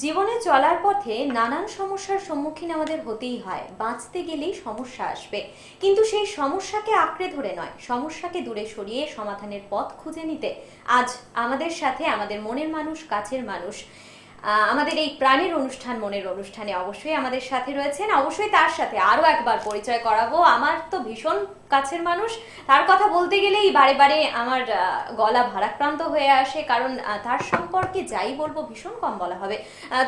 জীবনে চলার পথে নানান সমস্যার সম্মুখীন আমাদের হতেই হয়। বাঁচতে গেলেই সমস্যা আসবে, কিন্তু সেই সমস্যাকে আঁকড়ে ধরে নয়, সমস্যাকে দূরে সরিয়ে সমাধানের পথ খুঁজে নিতে আজ আমাদের সাথে আমাদের মনের মানুষ, কাছের মানুষ, আমাদের এই প্রাণের অনুষ্ঠান মনের অনুষ্ঠানে অবশ্যই আমাদের সাথে রয়েছেন। অবশ্যই তার সাথে আরো একবার পরিচয় করাবো। আমার তো ভীষণ কাছের মানুষ, তার কথা বলতে গেলেই বারে বারে আমার গলা ভারাক্রান্ত হয়ে আসে, কারণ তার সম্পর্কে যাই বলবো ভীষণ কম বলা হবে।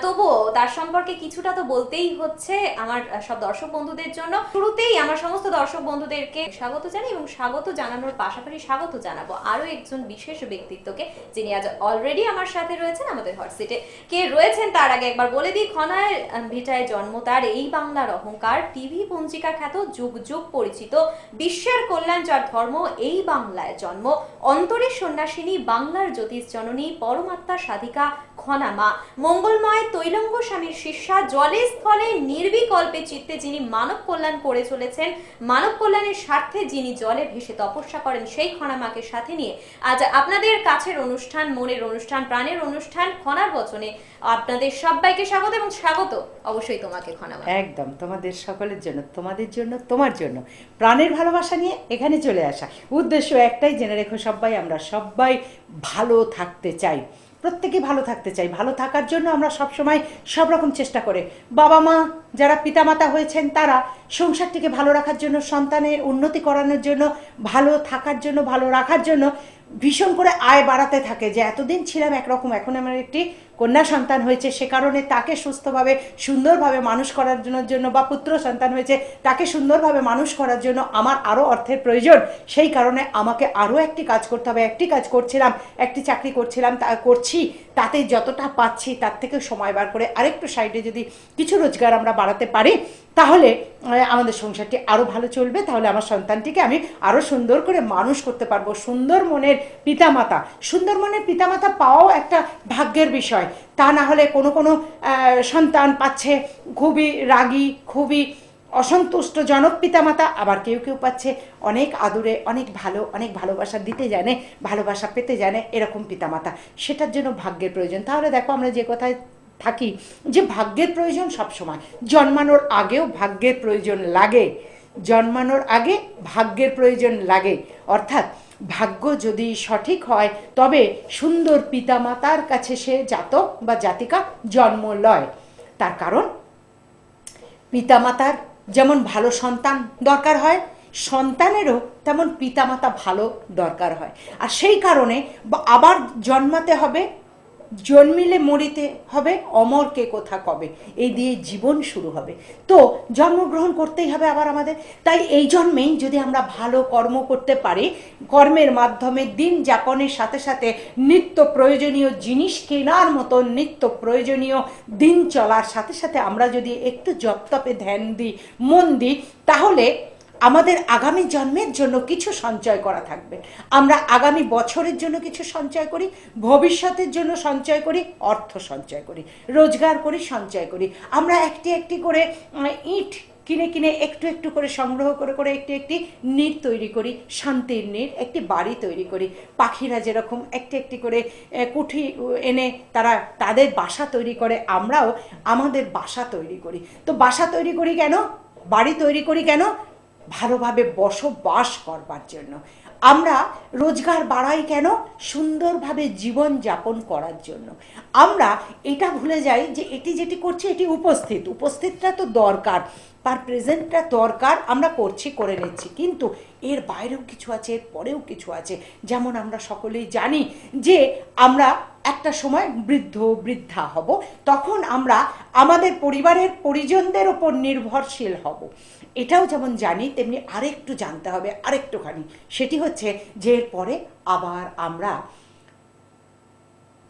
তবুও তার সম্পর্কে কিছুটা তো বলতেই হচ্ছে আমার সব দর্শক বন্ধুদের জন্য। শুরুতেই আমার সমস্ত দর্শক বন্ধুদেরকে স্বাগত জানাই, এবং স্বাগত জানানোর পাশাপাশি স্বাগত জানাবো আরো একজন বিশেষ ব্যক্তিত্বকে, যিনি আজ অলরেডি আমার সাথে রয়েছেন আমাদের হট সিটে। কে রয়েছেন তার আগে একবার বলে দিই, খনায় ভিটায় জন্ম তার, এই বাংলার অহংকার, টিভি পঞ্জিকা খ্যাত, যুগ যুগ পরিচিত, বিশ্বের কল্যাণ যার ধর্ম, এই বাংলায় জন্ম, অন্তরের সন্ন্যাসিনী, বাংলার জ্যোতিষ জননী, পরমাত্মা সাধিকা খনা মা, মঙ্গলময় তৈলঙ্গ স্বামীর শিষ্যা, জলে স্থলে নির্বিকল্পে চিত্তে যিনি মানব কল্যাণ করে চলেছেন, মানব কল্যাণের স্বার্থে যিনি জলে ভেসে তপস্যা করেন, সেই খনা মাকে সাথে নিয়ে আজ আপনাদের কাছের অনুষ্ঠান, মনের অনুষ্ঠান, প্রাণের অনুষ্ঠান খনার বচনে আপনাদের সবাইকে স্বাগত। এবং স্বাগত অবশ্যই তোমাকে খনা মা। একদম তোমাদের সকলের জন্য, তোমাদের জন্য, তোমার জন্য প্রাণের ভালোবাসা নিয়ে এখানে চলে আসা। উদ্দেশ্য একটাই, জেনে রেখো সবাই, আমরা সবাই ভালো থাকতে চাই, প্রত্যেকে ভালো থাকতে চাই। ভালো থাকার জন্য আমরা সবসময় সব রকম চেষ্টা করে, বাবা মা যারা পিতামাতা হয়েছেন তারা সংসারটিকে ভালো রাখার জন্য, সন্তানের উন্নতি করানোর জন্য, ভালো থাকার জন্য, ভালো রাখার জন্য ভীষণ করে আয় বাড়াতে থাকে। যে এতদিন ছিলাম একরকম, এখন আমার একটি কন্যা সন্তান হয়েছে, সে কারণে তাকে সুস্থভাবে সুন্দরভাবে মানুষ করার জন্য, বা পুত্র সন্তান হয়েছে তাকে সুন্দরভাবে মানুষ করার জন্য আমার আরও অর্থের প্রয়োজন। সেই কারণে আমাকে আরও একটি কাজ করতে হবে। একটি কাজ করছিলাম, একটি চাকরি করছিলাম, তা করছি, তাতে যতটা পাচ্ছি তার থেকে সময় বার করে আরেকটু সাইডে যদি কিছু রোজগার আমরা বাড়াতে পারি, তাহলে আমাদের সংসারটি আরও ভালো চলবে। তাহলে আমার সন্তানটিকে আমি আরও সুন্দর করে মানুষ করতে পারবো। সুন্দর মনের পিতামাতা, সুন্দর মনের পিতামাতা পাওয়াও একটা ভাগ্যের বিষয়। তা না হলে কোনো কোনো সন্তান পাচ্ছে খুবই রাগী, খুবই অসন্তুষ্টজনক পিতামাতা, আবার কেউ কেউ পাচ্ছে অনেক আদুরে, অনেক ভালো, অনেক ভালোবাসা দিতে জানে, ভালোবাসা পেতে জানে, এরকম পিতামাতা। সেটার জন্য ভাগ্যের প্রয়োজন। তাহলে দেখো, আমরা যে কথায় থাকি যে ভাগ্যের প্রয়োজন সবসময়, জন্মানোর আগেও ভাগ্যের প্রয়োজন লাগে, জন্মানোর আগে ভাগ্যের প্রয়োজন লাগে। অর্থাৎ ভাগ্য যদি সঠিক হয় তবে সুন্দর পিতামাতার কাছে সে জাতক বা জাতিকা জন্ম লয়। তার কারণ পিতামাতার যেমন ভালো সন্তান দরকার হয়, সন্তানেরও তেমন পিতামাতা ভালো দরকার হয়। আর সেই কারণে আবার জন্মাতে হবে, জন্মিলে মরিতে হবে, অমর কে কোথা কবে, এই দিয়ে জীবন শুরু হবে। তো জন্মগ্রহণ করতেই হবে আবার আমাদের। তাই এই জন্মেই যদি আমরা ভালো কর্ম করতে পারি, কর্মের মাধ্যমে দিন যাপনের সাথে সাথে নিত্য প্রয়োজনীয় জিনিস কেনার মতো, নিত্য প্রয়োজনীয় দিন চলার সাথে সাথে আমরা যদি একটু জপ তপে ধ্যান দিই, মন দিই, তাহলে আমাদের আগামী জন্মের জন্য কিছু সঞ্চয় করা থাকবে। আমরা আগামী বছরের জন্য কিছু সঞ্চয় করি, ভবিষ্যতের জন্য সঞ্চয় করি, অর্থ সঞ্চয় করি, রোজগার করি, সঞ্চয় করি। আমরা একটি একটি করে ইট কিনে কিনে একটু একটু করে সংগ্রহ করে করে একটি একটি নীড় তৈরি করি, শান্তির নীড়, একটি বাড়ি তৈরি করি। পাখিরা যেরকম একটি একটি করে কুঠি এনে তারা তাদের বাসা তৈরি করে, আমরাও আমাদের বাসা তৈরি করি। তো বাসা তৈরি করি কেন, বাড়ি তৈরি করি কেন? ভালোভাবে বসবাস করবার জন্য। আমরা রোজগার বাড়াই কেন? সুন্দরভাবে জীবন যাপন করার জন্য। আমরা এটা ভুলে যাই যে এটি যেটি করছি এটি উপস্থিত, উপস্থিতটা তো দরকার, পার প্রেজেন্টটা দরকার, আমরা করছি, করে নিচ্ছি, কিন্তু এর বাইরেও কিছু আছে, এর পরেও কিছু আছে। যেমন আমরা সকলেই জানি যে আমরা একটা সময় বৃদ্ধ বৃদ্ধা হব, তখন আমরা আমাদের পরিবারের পরিজনদের ওপর নির্ভরশীল হব। এটাও যেমন জানি, তেমনি আরেকটু জানতে হবে, আরেকটুখানি, সেটি হচ্ছে যে এরপরে আবার আমরা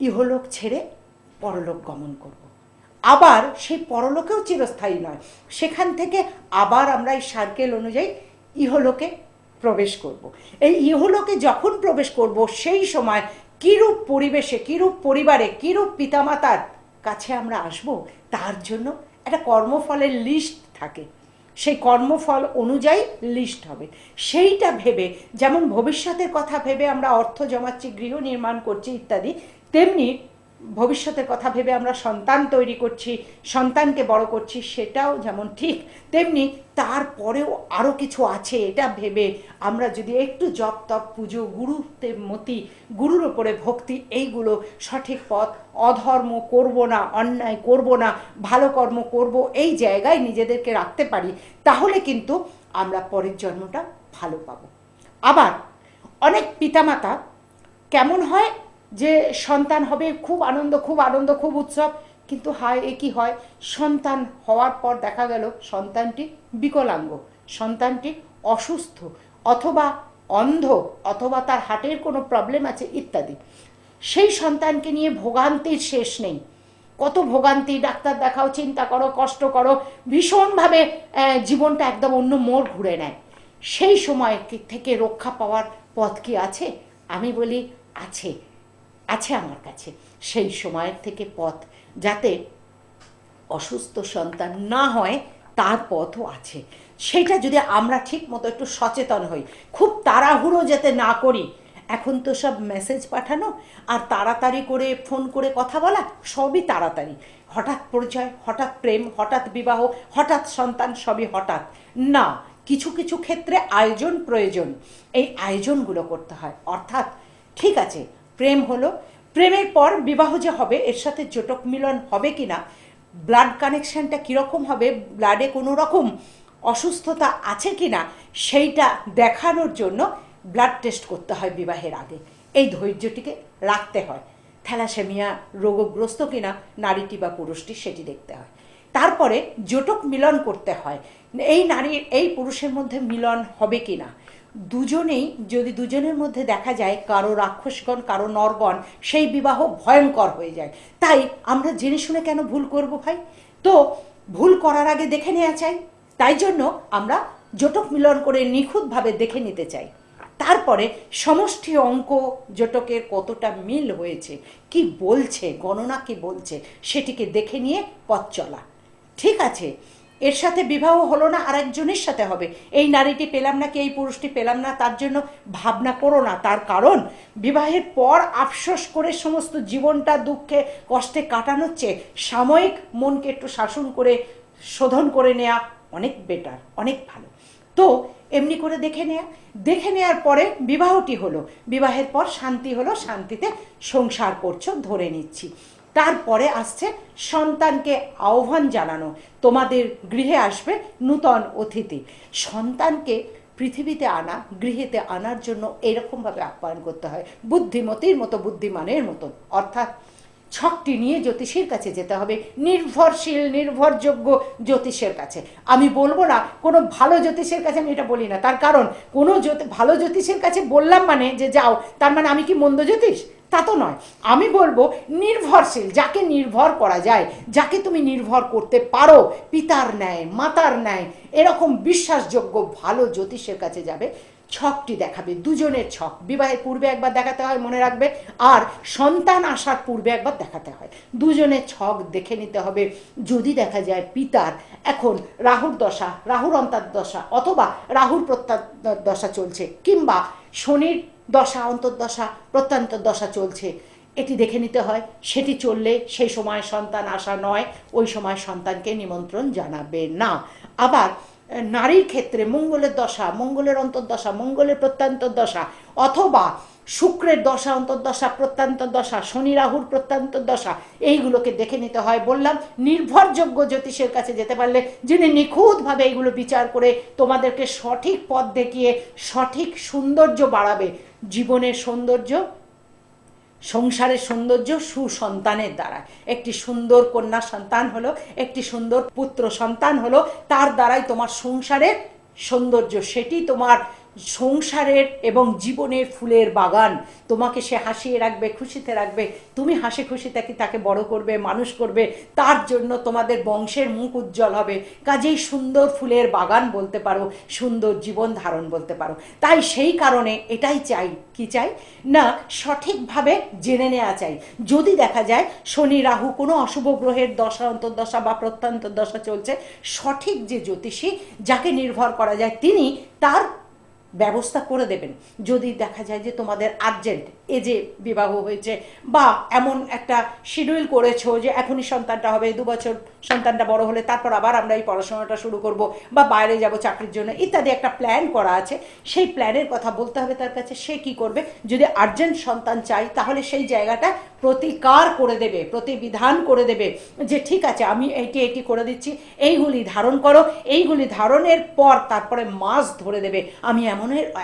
ইহলোক ছেড়ে পরলোক গমন করব। আবার সেই পরলোকেও চিরস্থায়ী নয়, সেখান থেকে আবার আমরা এই সার্কেল অনুযায়ী ইহলোকে প্রবেশ করব। এই ইহলোকে যখন প্রবেশ করব, সেই সময় কীরূপ পরিবেশে, কীরূপ পরিবারে, কীরূপ পিতামাতার কাছে আমরা আসব, তার জন্য একটা কর্মফলের লিস্ট থাকে। সেই কর্মফল অনুযায়ী লিস্ট হবে। সেইটা ভেবে, যেমন ভবিষ্যতের কথা ভেবে আমরা অর্থ জমাচ্ছি, গৃহ নির্মাণ করছি ইত্যাদি, তেমনি ভবিষ্যতের কথা ভেবে আমরা সন্তান তৈরি করছি, সন্তানকে বড় করছি, সেটাও যেমন ঠিক, তেমনি তারপরেও আরও কিছু আছে এটা ভেবে আমরা যদি একটু জপ তপ পুজো, গুরুতে মতি, গুরুর ওপরে ভক্তি, এইগুলো সঠিক পথ, অধর্ম করব না, অন্যায় করব না, ভালো কর্ম করব, এই জায়গায় নিজেদেরকে রাখতে পারি, তাহলে কিন্তু আমরা পরের জন্মটা ভালো পাবো। আবার অনেক পিতামাতা কেমন হয় যে সন্তান হবে, খুব আনন্দ, খুব আনন্দ, খুব উৎসব, কিন্তু হায় এ কি হয়, সন্তান হওয়ার পর দেখা গেল সন্তানটি বিকলাঙ্গ, সন্তানটি অসুস্থ, অথবা অন্ধ, অথবা তার হার্টের কোনো প্রবলেম আছে ইত্যাদি। সেই সন্তানকে নিয়ে ভোগান্তির শেষ নেই। কত ভোগান্তি, ডাক্তার দেখাও, চিন্তা করো, কষ্ট করো, ভীষণভাবে জীবনটা একদম অন্য মোড় ঘুরে নেয়। সেই সময় থেকে রক্ষা পাওয়ার পথ কি আছে? আমি বলি আছে, আছে আমার কাছে সেই সময়ের থেকে পথ, যাতে অসুস্থ সন্তান না হয় তার পথও আছে। সেটা যদি আমরা ঠিক মতো একটু সচেতন হই, খুব তাড়াহুড়ো যাতে না করি। এখন তো সব মেসেজ পাঠানো আর তাড়াতাড়ি করে ফোন করে কথা বলা, সবই তাড়াতাড়ি, হঠাৎ পরিচয়, হঠাৎ প্রেম, হঠাৎ বিবাহ, হঠাৎ সন্তান, সবই হঠাৎ না। কিছু কিছু ক্ষেত্রে আয়োজন প্রয়োজন, এই আয়োজনগুলো করতে হয়। অর্থাৎ ঠিক আছে, প্রেম হলো, প্রেমের পর বিবাহ যে হবে, এর সাথে জটক মিলন হবে কিনা, ব্লাড কানেকশনটা কীরকম হবে, ব্লাডে কোনো রকম অসুস্থতা আছে কিনা, সেইটা দেখানোর জন্য ব্লাড টেস্ট করতে হয় বিবাহের আগে। এই ধৈর্যটিকে রাখতে হয়। থ্যালাসেমিয়া রোগগ্রস্ত কিনা নারীটি বা পুরুষটি, সেটি দেখতে হয়। তারপরে জটক মিলন করতে হয়, এই নারীর এই পুরুষের মধ্যে মিলন হবে কিনা। দুজনেই, যদি দুজনের মধ্যে দেখা যায় কারো রাক্ষসগণ, কারো নরগণ, সেই বিবাহ ভয়ঙ্কর হয়ে যায়। তাই আমরা জেনে শুনে কেন ভুল করব ভাই? তো ভুল করার আগে দেখে নেওয়া চাই, তাই জন্য আমরা জটক মিলন করে নিখুঁতভাবে দেখে নিতে চাই। তারপরে সমষ্টি অঙ্ক জটকের কতটা মিল হয়েছে, কি বলছে গণনা, কি বলছে, সেটিকে দেখে নিয়ে পথ চলা। ঠিক আছে, এর সাথে বিবাহ হলো না, আরেকজনের সাথে হবে, এই নারীটি পেলাম না কি, এই পুরুষটি পেলাম না, তার জন্য ভাবনা করো না। তার কারণ বিবাহের পর আফসোস করে সমস্ত জীবনটা দুঃখে কষ্টে কাটানোর চেয়ে সাময়িক মনকে একটু শাসন করে শোধন করে নেওয়া অনেক বেটার, অনেক ভালো। তো এমনি করে দেখে নেওয়ার পরে বিবাহটি হলো, বিবাহের পর শান্তি হলো, শান্তিতে সংসার করছো ধরে নিচ্ছি। তারপরে আসছে সন্তানকে আহ্বান জানানো, তোমাদের গৃহে আসবে নূতন অতিথি। সন্তানকে পৃথিবীতে আনা, গৃহেতে আনার জন্য এরকমভাবে আপ্যায়ন করতে হয়, বুদ্ধিমতীর মতো, বুদ্ধিমানের মতো। অর্থাৎ ছকটি নিয়ে জ্যোতিষীর কাছে যেতে হবে, নির্ভরশীল নির্ভরযোগ্য জ্যোতিষের কাছে। আমি বলবো না কোনো ভালো জ্যোতিষের কাছে, আমি এটা বলি না, তার কারণ কোনো ভালো জ্যোতিষের কাছে বললাম মানে যে যাও, তার মানে আমি কি মন্দ জ্যোতিষ? তা তো নয়। আমি বলবো নির্ভরশীল, যাকে নির্ভর করা যায়, যাকে তুমি নির্ভর করতে পারো, পিতার ন্যায়, মাতার ন্যায়, এরকম বিশ্বাসযোগ্য ভালো জ্যোতিষের কাছে যাবে। ছকটি দেখাবে, দুজনের ছক, বিবাহের পূর্বে একবার দেখাতে হয়, মনে রাখবে, আর সন্তান আসার পূর্বে একবার দেখাতে হয়। দুজনের ছক দেখে নিতে হবে। যদি দেখা যায় পিতার এখন রাহুর দশা, রাহুর অন্তর্দশা, অথবা রাহুর প্রত্যন্তর্দশা চলছে, কিংবা শনির দশা, অন্তর্দশা, প্রত্যন্তর্দশা চলছে, এটি দেখে নিতে হয়। সেটি চললে সেই সময় সন্তান আসা নয়, ওই সময় সন্তানকে নিমন্ত্রণ জানাবে না। আবার নারীর ক্ষেত্রে মঙ্গলের দশা, মঙ্গলের অন্তর্দশা, মঙ্গলের প্রত্যন্তর্দশা, অথবা শুক্রের দশা, অন্তর্দশা, প্রত্যন্তর্দশা, শনি রাহুর প্রত্যন্তর্দশা, এইগুলোকে দেখে নিতে হয়। বললাম নির্ভরযোগ্য জ্যোতিষের কাছে যেতে পারলে, যিনি নিখুঁতভাবে এইগুলো বিচার করে তোমাদেরকে সঠিক পথ দেখিয়ে সঠিক সৌন্দর্য বাড়াবে। জীবনের সৌন্দর্য, সংসারের সৌন্দর্য সুসন্তানের দ্বারা। একটি সুন্দর কন্যা সন্তান হলো, একটি সুন্দর পুত্র সন্তান হলো, তার দ্বারাই তোমার সংসারের সৌন্দর্য, সেটি তোমার সংসারের এবং জীবনের ফুলের বাগান। তোমাকে সে হাসিয়ে রাখবে, খুশিতে রাখবে, তুমি হাসি খুশি তাকে বড় করবে, মানুষ করবে, তার জন্য তোমাদের বংশের মুখ উজ্জ্বল হবে। কাজেই সুন্দর ফুলের বাগান বলতে পারো, সুন্দর জীবন ধারণ বলতে পারো। তাই সেই কারণে এটাই চাই, কি চাই না, সঠিকভাবে জেনে নেওয়া চাই। যদি দেখা যায় শনি রাহু কোনো অশুভ গ্রহের দশা, অন্তর্দশা বা প্রত্যন্তর্দশা চলছে, সঠিক যে জ্যোতিষী যাকে নির্ভর করা যায়, তিনি তার ব্যবস্থা করে দেবেন। যদি দেখা যায় যে তোমাদের আর্জেন্ট এজে বিবাহ হয়েছে বা এমন একটা শিডিউল করেছো যে এখনই সন্তানটা হবে, 2 বছর সন্তানটা বড় হলে তারপর আবার আমরা এই পড়াশোনাটা শুরু করব বা বাইরে যাব চাকরির জন্য ইত্যাদি একটা প্ল্যান করা আছে, সেই প্ল্যানের কথা বলতে হবে তার কাছে। সে কি করবে, যদি আর্জেন্ট সন্তান চাই তাহলে সেই জায়গাটা প্রতিকার করে দেবে, প্রতিবিধান করে দেবে যে ঠিক আছে আমি এটি করে দিচ্ছি, এইগুলি ধারণ করো, এইগুলি ধারণের পর তারপরে মাস ধরে দেবে। আমি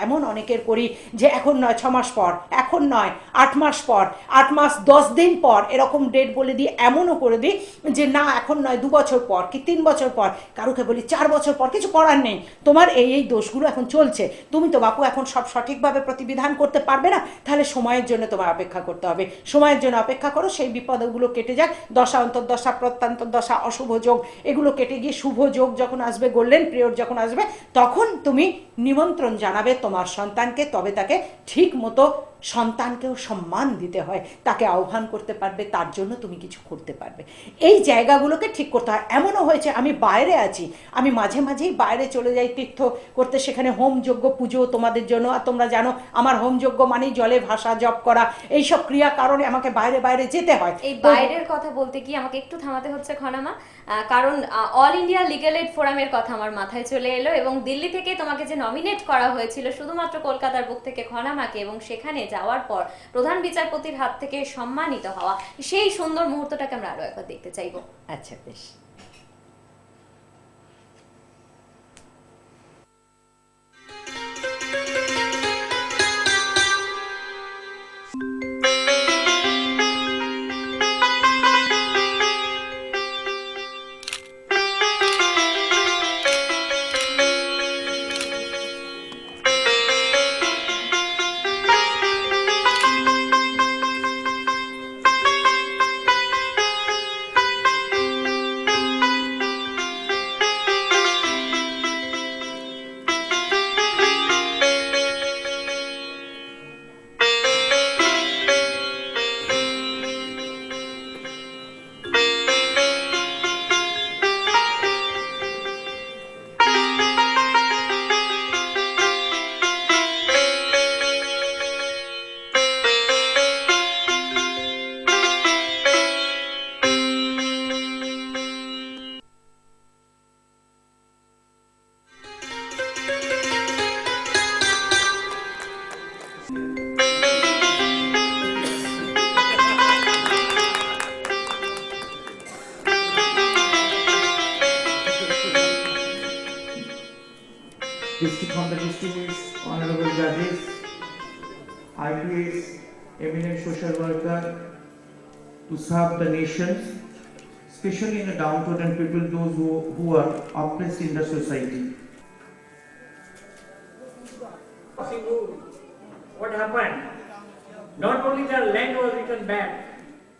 এমন অনেকের করি যে এখন নয় 6 মাস পর, এখন নয় 8 মাস পর, 8 মাস 10 দিন পর, এরকম ডেট বলে দিই। এমনও করে দিই যে না এখন নয় 2 বছর পর কি 3 বছর পর, কারুকে বলি 4 বছর পর। কিছু করার নেই, তোমার এই দোষগুলো এখন চলছে, তুমি তো বাপু এখন সব সঠিকভাবে প্রতিবিধান করতে পারবে না, তাহলে সময়ের জন্য তোমার অপেক্ষা করতে হবে। সময়ের জন্য অপেক্ষা করো, সেই বিপদগুলো কেটে যাক, দশা অন্তর্দশা প্রত্যন্তর দশা অশুভ যোগ এগুলো কেটে গিয়ে শুভ যোগ যখন আসবে, গোল্ডেন পিরিয়ড যখন আসবে, তখন তুমি নিমন্ত্রণ জানাবে তোমার সন্তানকে, তবে তাকে ঠিক মতো, সন্তানকেও সম্মান দিতে হয়, তাকে আহ্বান করতে পারবে, তার জন্য তুমি কিছু করতে পারবে। এই জায়গাগুলোকে ঠিক করতে হয়। এমনও হয়েছে আমি বাইরে আছি, আমি মাঝে মাঝেই বাইরে চলে যাই তীর্থ করতে, সেখানে হোম যজ্ঞ পুজো তোমাদের জন্য, আর তোমরা জানো আমার হোম যজ্ঞ মানেই জলে ভাষা জপ করা, এইসব ক্রিয়া কারণে আমাকে বাইরে বাইরে যেতে হয়। এই বাইরের কথা বলতে গিয়ে আমাকে একটু থামাতে হচ্ছে খনামা, কারণ অল ইন্ডিয়া লিগ্যাল এইড ফোরামের কথা আমার মাথায় চলে এলো, এবং দিল্লি থেকে তোমাকে যে নমিনেট করা হয়েছিল শুধুমাত্র কলকাতার বুক থেকে খনামাকে, এবং সেখানে যাওয়ার পর প্রধান বিচারপতির হাত থেকে সম্মানিত হওয়া, সেই সুন্দর মুহূর্তটাকে আমরা আরো একবার দেখতে চাইবো। আচ্ছা বেশ। From the distinguished honorable judges, IPS, eminent social worker, to serve the nation, especially in the downtrodden people, those who are oppressed in the society. What happened? Not only their land was returned back,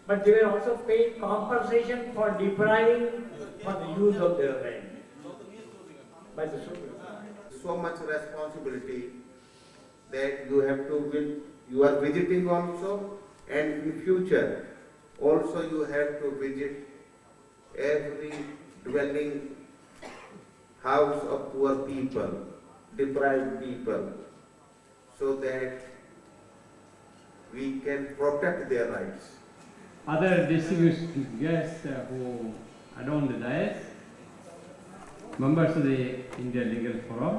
but they were also paid compensation for depriving for the use of their land by the Supreme Court. So much responsibility that you have to you are visiting also, and in future also you have to visit every dwelling house of poor people, deprived people, so that we can protect their rights. Other distinguished guests who adorn the dais, members of the India Legal Forum,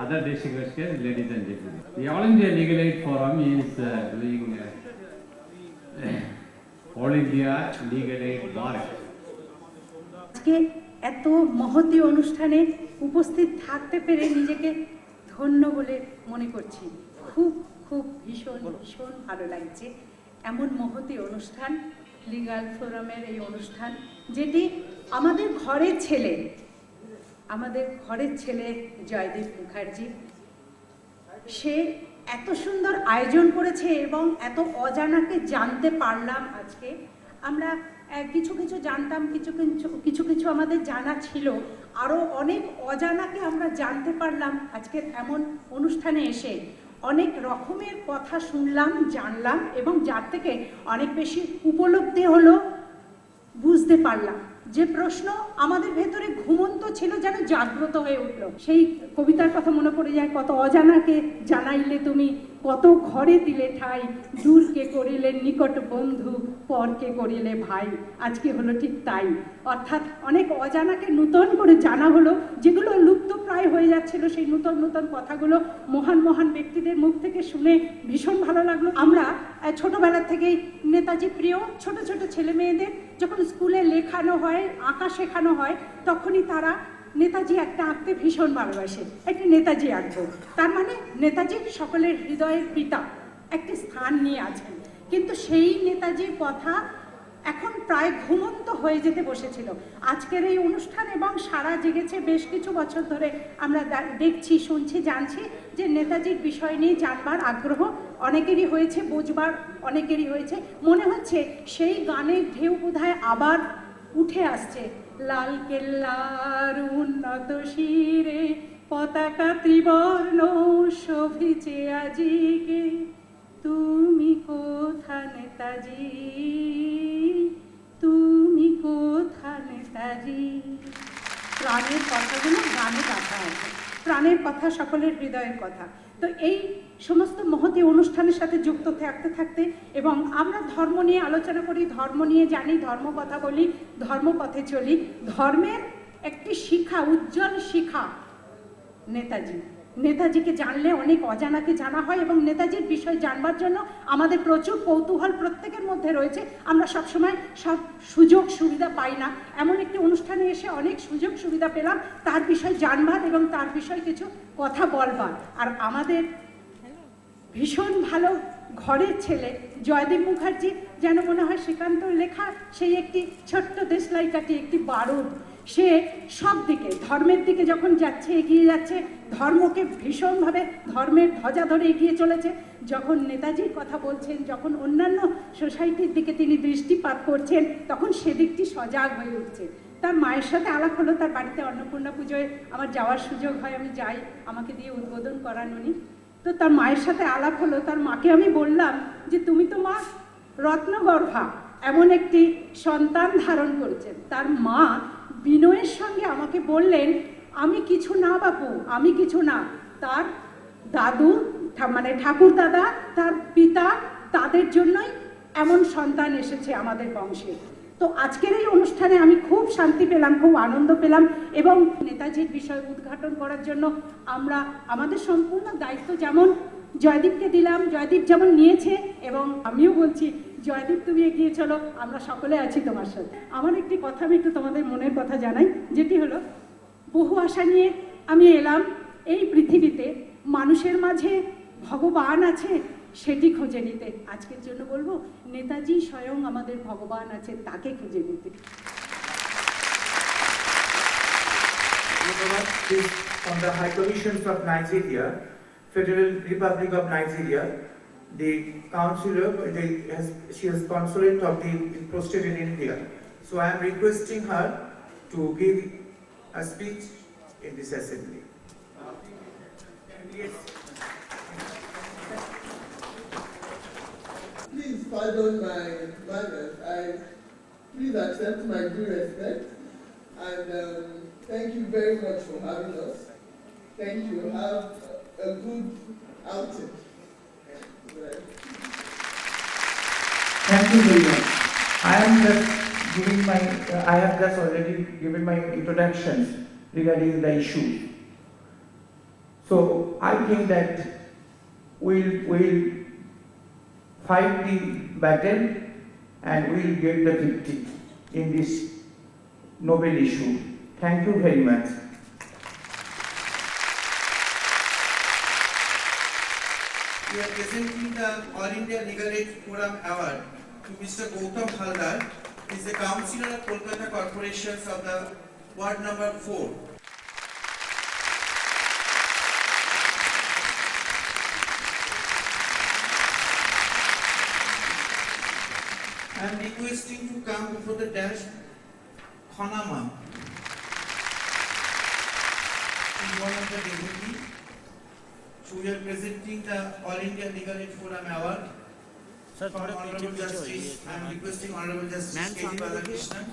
other distinguished guests, ladies and gentlemen. The All India Legal Aid Forum is doing All India Legal Aid March. আজকে এত মহতী অনুষ্ঠানে উপস্থিত থাকতে পেরে নিজেকে ধন্য বলে মনে করছি। খুব খুব ভীষণ ভীষণ ভালো লাগছে। এমন মহতী অনুষ্ঠান, লিগ্যাল ফোরামের এই অনুষ্ঠান, যেটি আমাদের ঘরের ছেলে জয়দীপ মুখার্জি, সে এত সুন্দর আয়োজন করেছে এবং এত অজানাকে জানতে পারলাম। আজকে আমরা কিছু কিছু জানতাম, কিছু কিছু আমাদের জানা ছিল, আরও অনেক অজানাকে আমরা জানতে পারলাম আজকের এমন অনুষ্ঠানে এসে। অনেক রকমের কথা শুনলাম, জানলাম, এবং যার থেকে অনেক বেশি উপলব্ধি হলো, বুঝতে পারলাম যে প্রশ্ন আমাদের ভেতরে ঘুমন্ত ছিল যেন জাগ্রত হয়ে উঠল। সেই কবিতার কথা মনে পড়ে যায়, কত অজানাকে জানাইলে তুমি, কত ঘরে দিলে ঠাই, দূরকে করিলে নিকট বন্ধু, পরকে করিলে ভাই। আজকে হলো ঠিক তাই, অর্থাৎ অনেক অজানাকে নূতন করে জানা হলো, যেগুলো লুপ্ত প্রায় হয়ে যাচ্ছিল সেই নূতন নূতন কথাগুলো মহান মহান ব্যক্তিদের মুখ থেকে শুনে ভীষণ ভালো লাগলো। আমরা ছোটবেলা থেকেই নেতাজি প্রিয়। ছোট ছোট ছেলে মেয়েদের যখন স্কুলে লেখানো হয়, আঁকা শেখানো হয়, তখনই তারা নেতাজি একটা আঁকতে ভীষণ ভালোবাসে, একটা নেতাজি আঁকবো। তার মানে নেতাজি সকলের হৃদয়ের পিতা, একটি স্থান নিয়ে আছেন। কিন্তু সেই নেতাজির কথা এখন প্রায় ঘুমন্ত হয়ে যেতে বসেছিল। আজকের এই অনুষ্ঠান এবং সারা জেগেছে বেশ কিছু বছর ধরে আমরা দেখছি, শুনছি, জানছি যে নেতাজির বিষয় নিয়ে জানবার আগ্রহ অনেকেরই হয়েছে, বুঝবার অনেকেরই হয়েছে। মনে হচ্ছে সেই গানের ঢেউ বোধহয় আবার উঠে আসছে। লাল কেল্লার উন্নত শিরে পতাকা ত্রিবর্ণ শোভিছে আজিকে, তুমি কোথা নেতাজি, তুমি কোথা নেতাজি। প্রাণের কথাগুলো গানে গাথা আছে, প্রাণের কথা সকলের হৃদয়ের কথা। তো এই সমস্ত মহতী অনুষ্ঠানের সাথে যুক্ত থাকতে থাকতে, এবং আমরা ধর্ম নিয়ে আলোচনা করি, ধর্ম নিয়ে জানি, ধর্ম কথা বলি, ধর্মপথে চলি। ধর্মের একটি শিখা, উজ্জ্বল শিখা নেতাজি। নেতাজিকে জানলে অনেক অজানাকে জানা হয়, এবং নেতাজির বিষয় জানবার জন্য আমাদের প্রচুর কৌতূহল প্রত্যেকের মধ্যে রয়েছে। আমরা সবসময় সব সুযোগ সুবিধা পাই না, এমন একটি অনুষ্ঠানে এসে অনেক সুযোগ সুবিধা পেলাম তার বিষয় জানবার এবং তার বিষয়ে কিছু কথা বলবার। আর আমাদের ভীষণ ভালো ঘরের ছেলে জয়দীপ মুখার্জি, যেন মনে হয় শ্রীকান্তর লেখা সেই একটি ছোট্ট দেশলাই কাঠি, একটি বারুদ। সে সব দিকে ধর্মের দিকে যখন যাচ্ছে, এগিয়ে যাচ্ছে, ধর্মকে ভীষণভাবে ধর্মের ধ্বজা ধরে এগিয়ে চলেছে। যখন নেতাজির কথা বলছেন, যখন অন্যান্য সোসাইটির দিকে তিনি দৃষ্টিপাত করছেন, তখন সেদিকটি সজাগ হয়ে উঠছে। তার মায়ের সাথে আলাপ হলো, তার বাড়িতে অন্নপূর্ণা পুজোয় আমার যাওয়ার সুযোগ হয়, আমি যাই, আমাকে দিয়ে উদ্বোধন করান উনি। তো তার মায়ের সাথে আলাপ হলো, তার মাকে আমি বললাম যে তুমি তো মা রত্নগর্ভা, এমন একটি সন্তান ধারণ করেছেন। তার মা বিনয়ের সঙ্গে আমাকে বললেন, আমি কিছু না বাপু, আমি কিছু না, তার দাদু মানে ঠাকুর দাদা, তার পিতা, তাদের জন্যই এমন সন্তান এসেছে আমাদের বংশে। তো আজকের এই অনুষ্ঠানে আমি খুব শান্তি পেলাম, খুব আনন্দ পেলাম, এবং নেতাজির বিষয় উদ্ঘাটন করার জন্য আমরা আমাদের সম্পূর্ণ দায়িত্ব যেমন জয়দীপকে দিলাম, জয়দীপ যেমন নিয়েছে, এবং আমিও বলছি জয়দীপ তুমি এগিয়ে চলো, আমরা সকলে আছি তোমার সাথে। আমার একটি কথা আমি একটু তোমাদের মনের কথা জানাই, যেটি হলো বহু আশা নিয়ে আমি এলাম এই পৃথিবীতে, মানুষের মাঝে ভগবান আছে সেটি খুঁজে নিতে। আজকের জন্য বলবো নেতাজি স্বয়ং আমাদের ভগবান আছে, তাকে খুঁজে নিতে। On the High Commissions of Nigeria, Federal Republic of Nigeria, the Councillor, she is Consulate of the posted in India. So I am requesting her to give a speech in this assembly. Please pardon my manners. Please accept my due respect, and thank you very much for having us. Thank you. Have a good outing. Thank you very much. I have just already given my introductions regarding the issue. So I think that we'll fight the battle and we'll get the victory in this noble issue. Thank you very much. We are presenting the All India Legal Aid Forum Award to Mr. Gautam Haldar. He is the Councillor of Kolkata Corporations of the Ward number 4. I am requesting to come before the dash Khanama. Is one of the deputy. So we are presenting the All India Legal Aid Forum Award for Honorable Justice. I am requesting Honorable Justice K. Balakrishnan.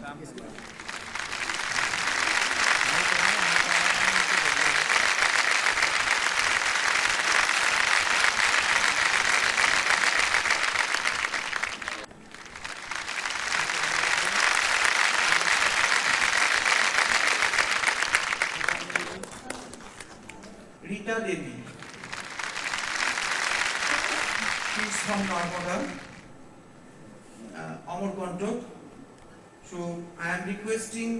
from Narmada, Amarkantak. So I am requesting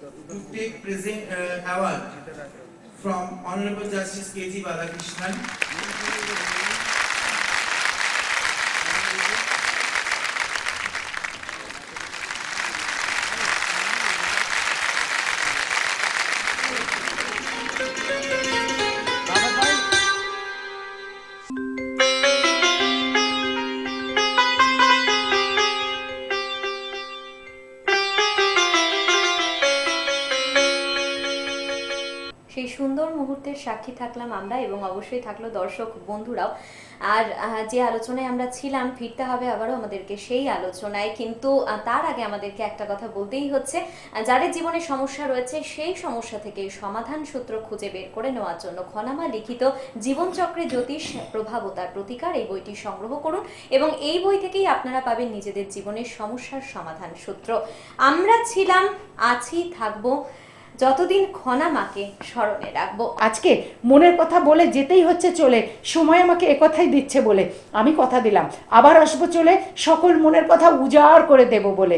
to take present award from Honorable Justice K.G. Balakrishnan. সেই সুন্দর মুহূর্তের সাক্ষী থাকলাম আমরা এবং অবশ্যই থাকলো দর্শক বন্ধুরাও। আর যে আলোচনায় আমরা ছিলাম, ফিরতে হবে আবারও আমাদেরকে সেই আলোচনায়, কিন্তু তার আগে আমাদেরকে একটা কথা বলতেই হচ্ছে, যাদের জীবনে সমস্যা রয়েছে সেই সমস্যা থেকে সমাধান সূত্র খুঁজে বের করে নেওয়ার জন্য খনামা লিখিত জীবনচক্রে জ্যোতিষ প্রভাব ও তার প্রতিকার এই বইটি সংগ্রহ করুন এবং এই বই থেকেই আপনারা পাবেন নিজেদের জীবনের সমস্যার সমাধান সূত্র। আমরা ছিলাম, আছি, থাকবো যতদিন খনামাকে স্মরণে রাখবো। আজকে মনের কথা বলে যেতেই হচ্ছে চলে, সময় আমাকে একথাই দিচ্ছে বলে আমি কথা দিলাম আবার আসবো চলে, সকল মনের কথা উজাড় করে দেব বলে।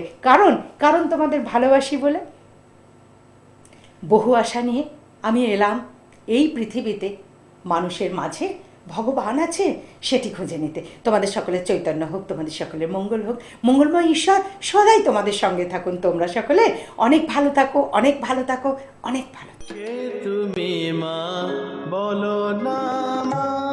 কারণ তোমাদের ভালোবাসি বলে। বহু আশা নিয়ে আমি এলাম এই পৃথিবীতে, মানুষের মাঝে ভগবান আছে সেটি খুঁজে নিতে। তোমাদের সকলের চৈতন্য হোক, তোমাদের সকলের মঙ্গল হোক, মঙ্গলময় ঈশ্বর সদাই তোমাদের সঙ্গে থাকুন। তোমরা সকলে অনেক ভালো থাকো, অনেক ভালো থাকো, অনেক ভালো। তুমি মা বলো না মা।